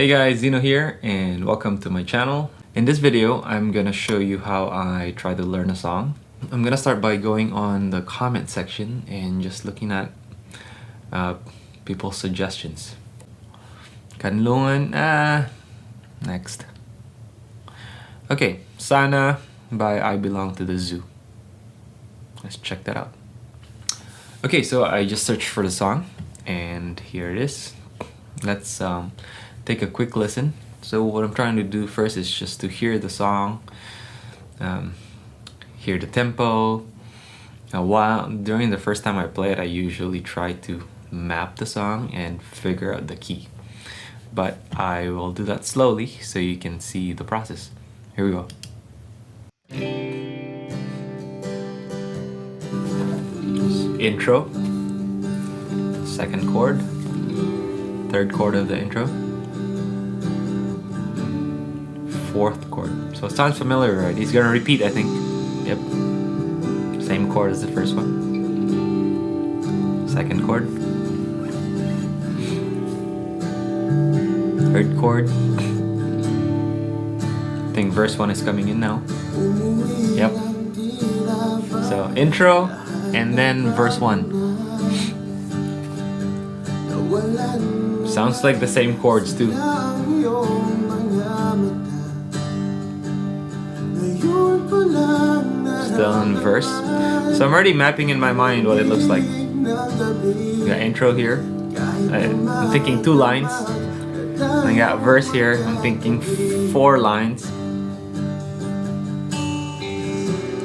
Hey guys, Zeno here and welcome to my channel. In this video, I'm gonna show you how I try to learn a song. I'm gonna start by going on the comment section and just looking at people's suggestions. Kanlungan, next. Okay, Sana by I Belong to the Zoo. Let's check that out. Okay, so I just searched for the song and here it is. Let's take a quick listen. So what I'm trying to do first is just to hear the song, hear the tempo. During the first time I play it, I usually try to map the song and figure out the key. But I will do that slowly so you can see the process. Here we go. Intro, second chord, third chord of the intro, fourth chord. So it sounds familiar, right? He's gonna repeat, I think. Yep. Same chord as the first one. Second chord. Third chord. I think verse 1 is coming in now. Yep. So intro and then verse 1. Sounds like the same chords too. Still in verse. So I'm already mapping in my mind what it looks like. We got intro here. I'm thinking 2 lines. I got verse here. I'm thinking 4 lines.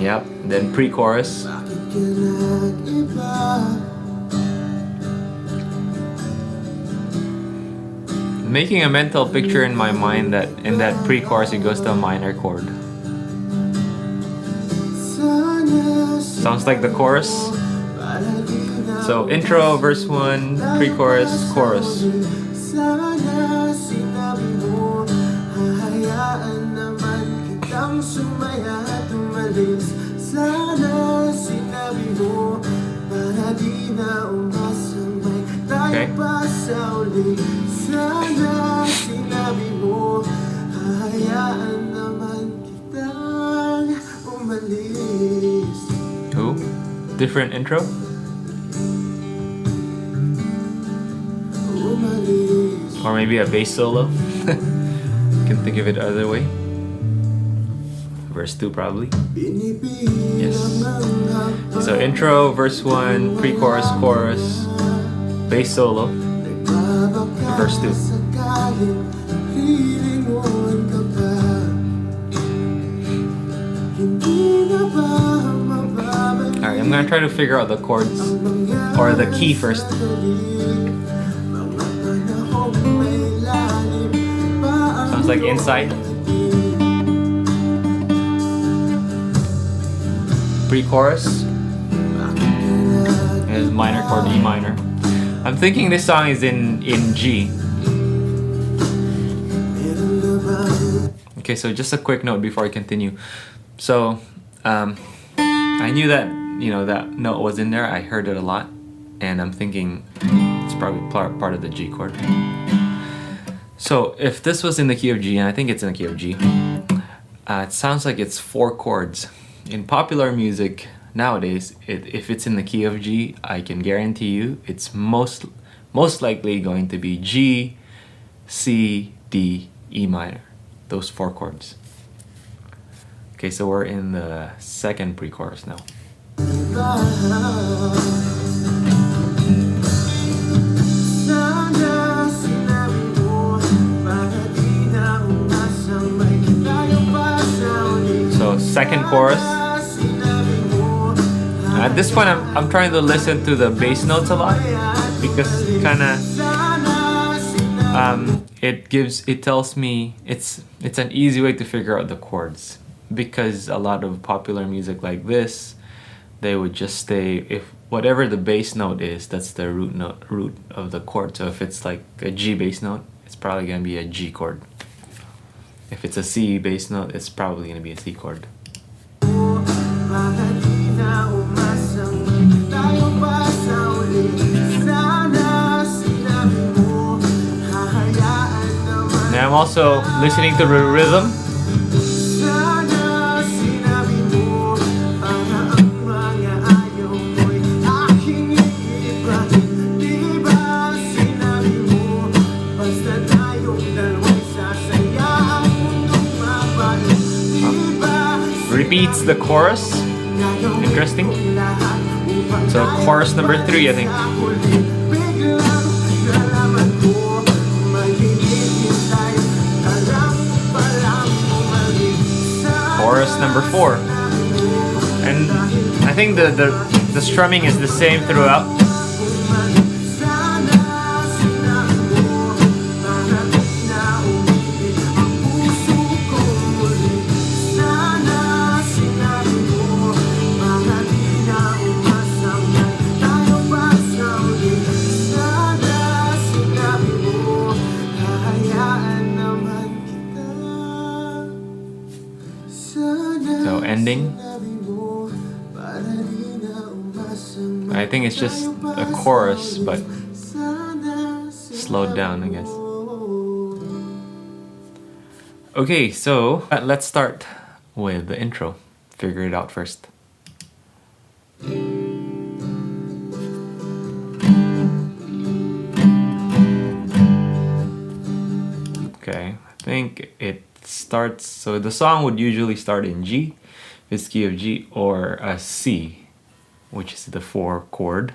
Yep. Then pre-chorus. Making a mental picture in my mind that in that pre-chorus it goes to a minor chord. Sounds like the chorus. So intro, verse 1, pre-chorus, chorus. Okay. Cool. Different intro. Or maybe a bass solo. Can think of it other way. Verse 2 probably. Yes. So intro, verse 1, pre-chorus, chorus, bass solo, verse 2. Alright, I'm gonna try to figure out the chords or the key first. Sounds like inside. Pre-chorus is minor chord, E minor. I'm thinking this song is in G. Okay, so just a quick note before I continue. So I knew that that note was in there. I heard it a lot, and I'm thinking it's probably part of the G chord. So if this was in the key of G, and I think it's in the key of G, it sounds like it's 4 chords. In popular music nowadays, if it's in the key of G, I can guarantee you it's most likely going to be G, C, D, E minor. Those 4 chords. Okay, so we're in the second pre-chorus now. So second chorus. At this point, I'm trying to listen to the bass notes a lot because it tells me it's an easy way to figure out the chords, because a lot of popular music like this, they would just stay, if whatever the bass note is, that's the root of the chord. So if it's like a G bass note, it's probably gonna be a G chord. If it's a C bass note, it's probably gonna be a C chord. I'm also listening to the rhythm. Repeats the chorus. Interesting. So chorus number 3, I think. Chorus number 4. And I think the strumming is the same throughout. So ending. I think it's just a chorus, but slowed down, I guess. Okay, so let's start with the intro. Figure it out first. Okay, I think it starts, so the song would usually start in G, this key of G, or a C, which is the 4 chord.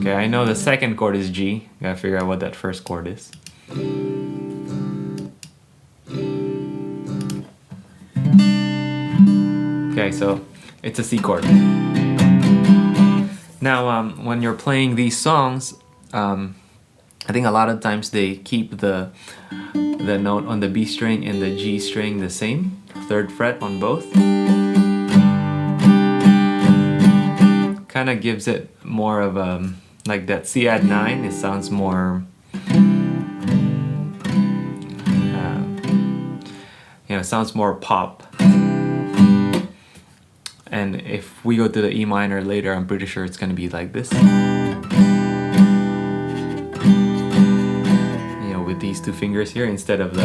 Okay, I know the second chord is G. Gotta figure out what that first chord is. Okay, so it's a C chord. Now, when you're playing these songs, I think a lot of times they keep the note on the B string and the G string the same, 3rd fret on both. Kind of gives it more of a, like that C add 9, it sounds more, it sounds more pop. And if we go to the E minor later, I'm pretty sure it's going to be like this. With these 2 fingers here instead of the...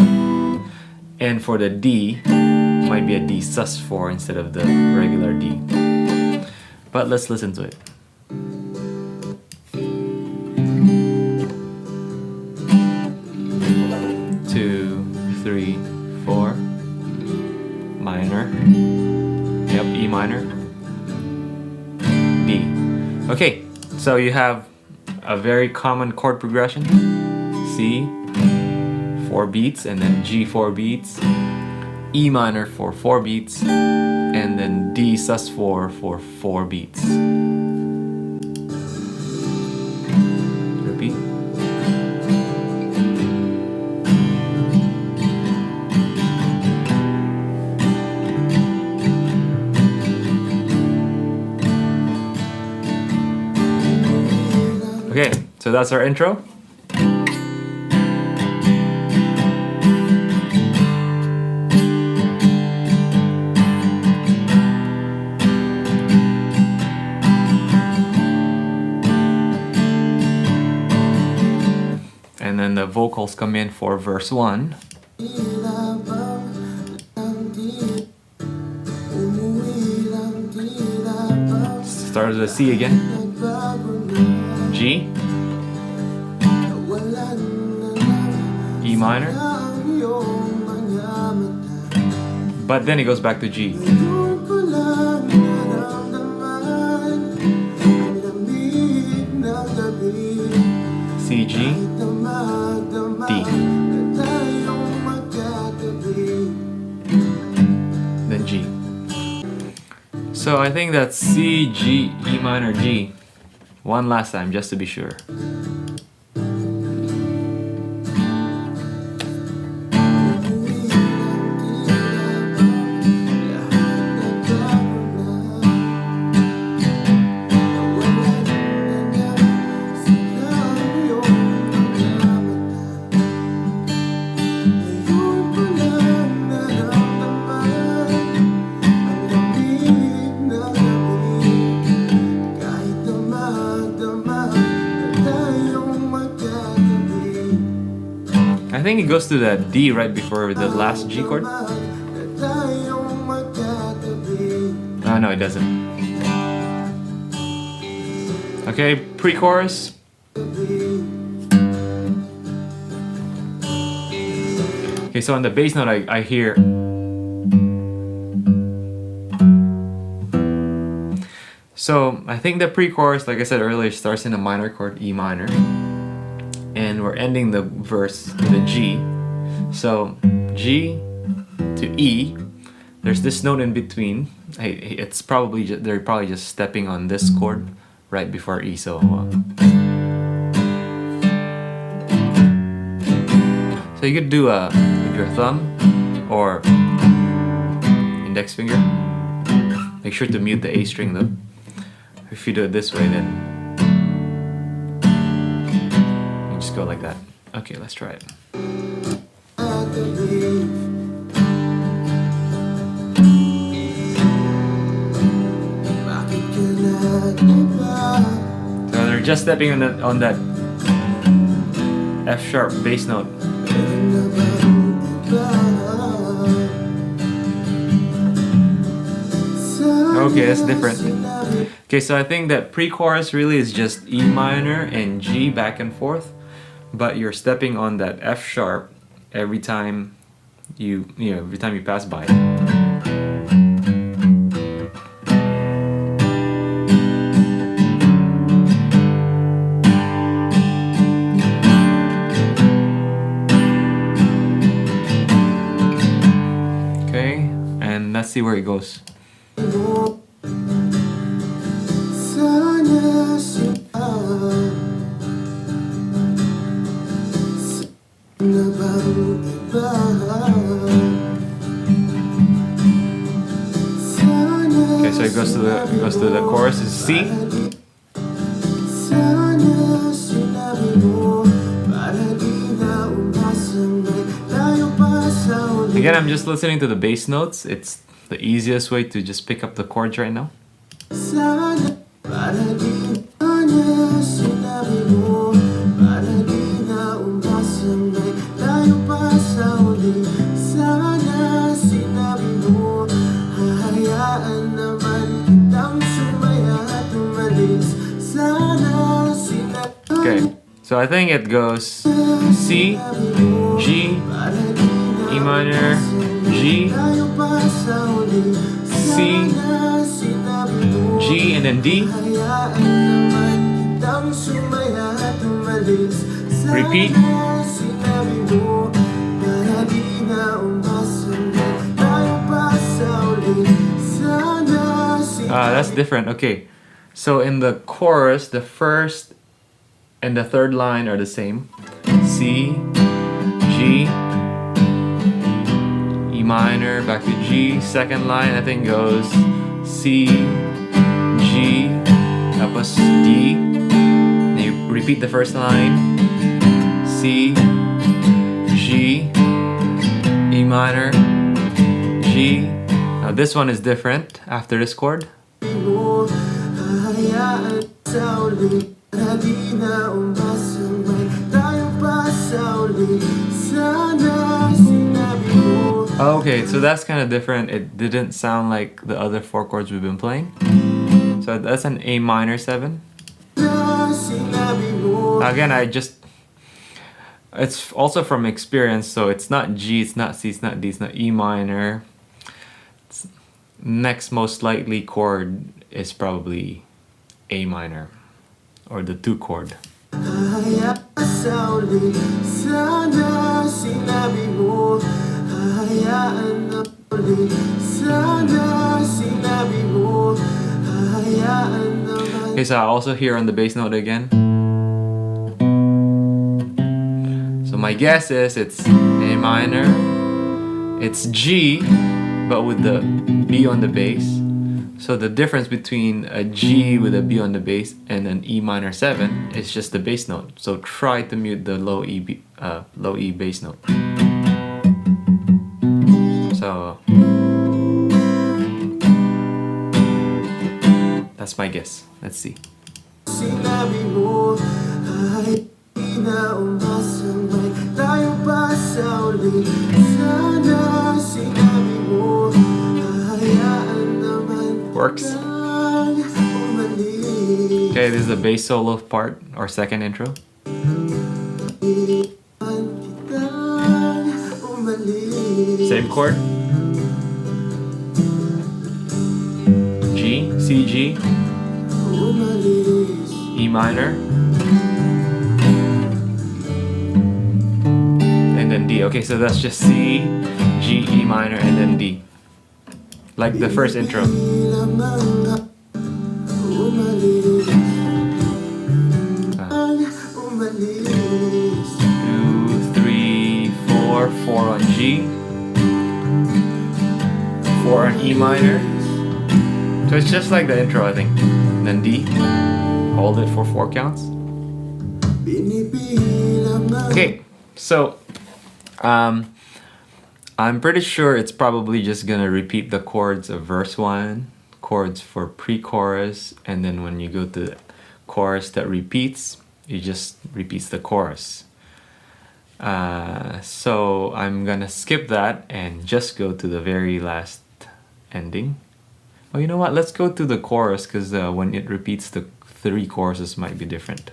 And for the D, might be a D sus4 instead of the regular D. But let's listen to it. Two, 3, 4, minor. Yep, E minor, D. Okay, so you have a very common chord progression. C, 4 beats, and then G 4 beats, E minor for 4 beats, and then D sus4 for 4 beats. Repeat. Okay, so that's our intro. And then the vocals come in for verse 1. Start with a C again. G, E minor, but then it goes back to G. C, G, D, then G. So I think that's C, G, E minor, G. One last time, just to be sure. think it goes to the D right before the last G chord. Oh no, it doesn't. Okay, pre-chorus. Okay, so on the bass note I hear. So I think the pre-chorus, like I said earlier, starts in a minor chord, E minor. And we're ending the verse with a G. So G to E. There's this note in between. It's probably they're probably just stepping on this chord right before E. So so you could do with your thumb or index finger. Make sure to mute the A string though. If you do it this way, then you just go like that. Okay, let's try it. So they're just stepping on that F sharp bass note. Okay, that's different. Okay, so I think that pre-chorus really is just E minor and G back and forth, but you're stepping on that F sharp every time you pass by. Okay, and let's see where it goes. Okay, so it goes to the chorus is C. Again, I'm just listening to the bass notes. It's the easiest way to just pick up the chords right now. Okay, so I think it goes C, G, E minor, G, C, G, and then D. Repeat. That's different. Okay, so in the chorus, the first and the third line are the same. C, G, E minor, back to G. Second line I think goes C, G, tapos D. Then you repeat the first line. C, G, E minor, G. Now this one is different after this chord. Okay, so that's kind of different. It didn't sound like the other four chords we've been playing. So that's an A minor 7. Again, it's also from experience, so it's not G, it's not C, it's not D, it's not E minor. Next most likely chord is probably A minor, or the 2 chord. Okay, so I also hear on the bass note again. So my guess is it's A minor, it's G, but with the B on the bass. So the difference between a G with a B on the bass and an E minor 7 is just the bass note. So try to mute the low E bass note. So that's my guess. Let's see. sa uli. Sana sinabi mo, hahayaan naman Works. kitang umalis. Okay, this is the bass solo part or second intro. Same chord. G, C, G, E minor, and then D. Okay, so that's just C, G, E minor, and then D. Like the first intro. 4 on G, 4 on E minor. So it's just like the intro, I think. And then D, hold it for 4 counts. Okay, so I'm pretty sure it's probably just gonna repeat the chords of verse 1, chords for pre-chorus, and then when you go to the chorus that repeats, it just repeats the chorus. So I'm gonna skip that and just go to the very last ending. Oh, you know what? Let's go to the chorus because when it repeats, the 3 choruses might be different.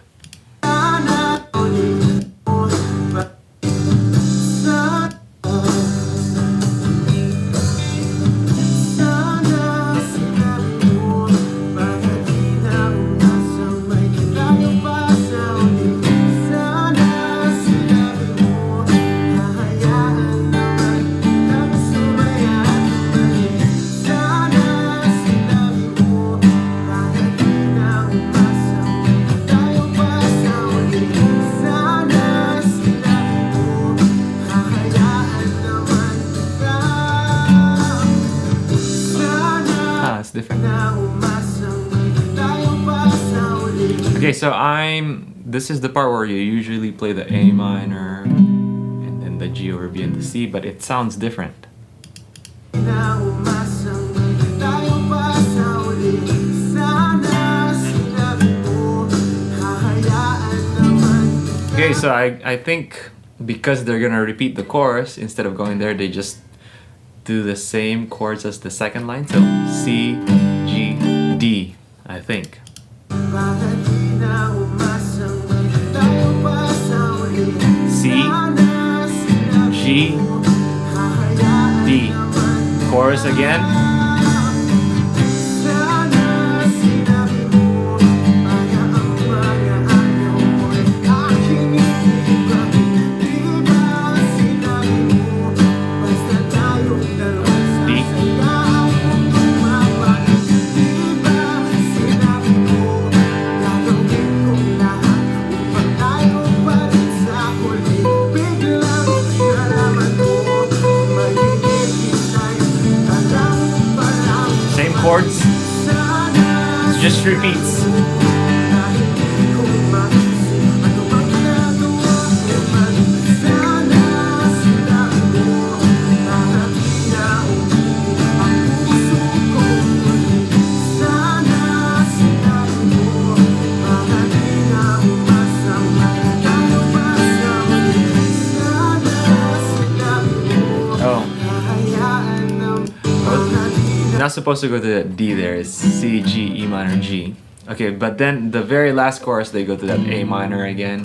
Okay, so this is the part where you usually play the A minor and then the G over B and the C, but it sounds different. Okay, so I think because they're gonna repeat the chorus, instead of going there, they just do the same chords as the second line. So C, G, D, I think. C, G, D. Chorus again. Chords, it just repeats. Not supposed to go to that D there, it's C, G, E minor, G. Okay, but then the very last chorus they go to that A minor again,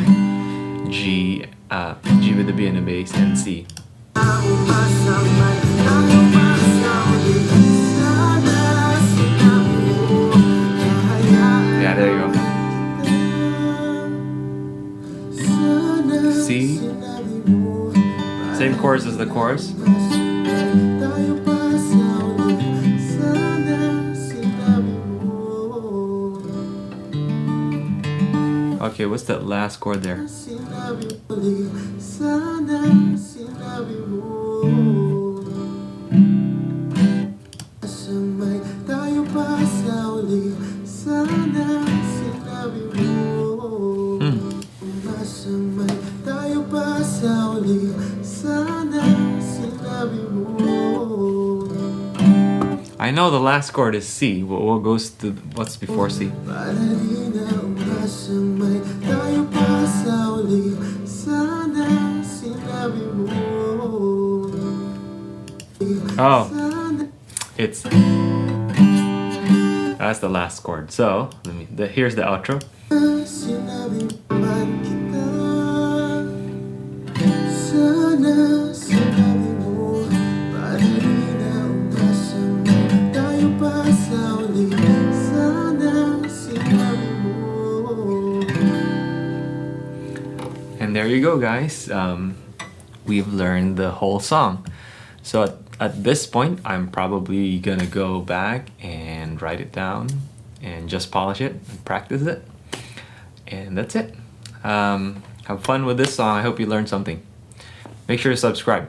G, G with the B and the bass, and C. Yeah, there you go. C, same chorus as the chorus. Okay, what's that last chord there? I know the last chord is C. What goes to what's before C? Tayo pa sa uli, sana sinabi mo. Oh, it's that's the last chord. So here's the outro. Sinabi man kita. Sana sinabi mo, parili na umasan tayo pa sa uli. Sana sinabi mo. And there you go, guys. We've learned the whole song. So at this point, I'm probably gonna go back and write it down and just polish it and practice it. And that's it. Have fun with this song. I hope you learned something. Make sure to subscribe.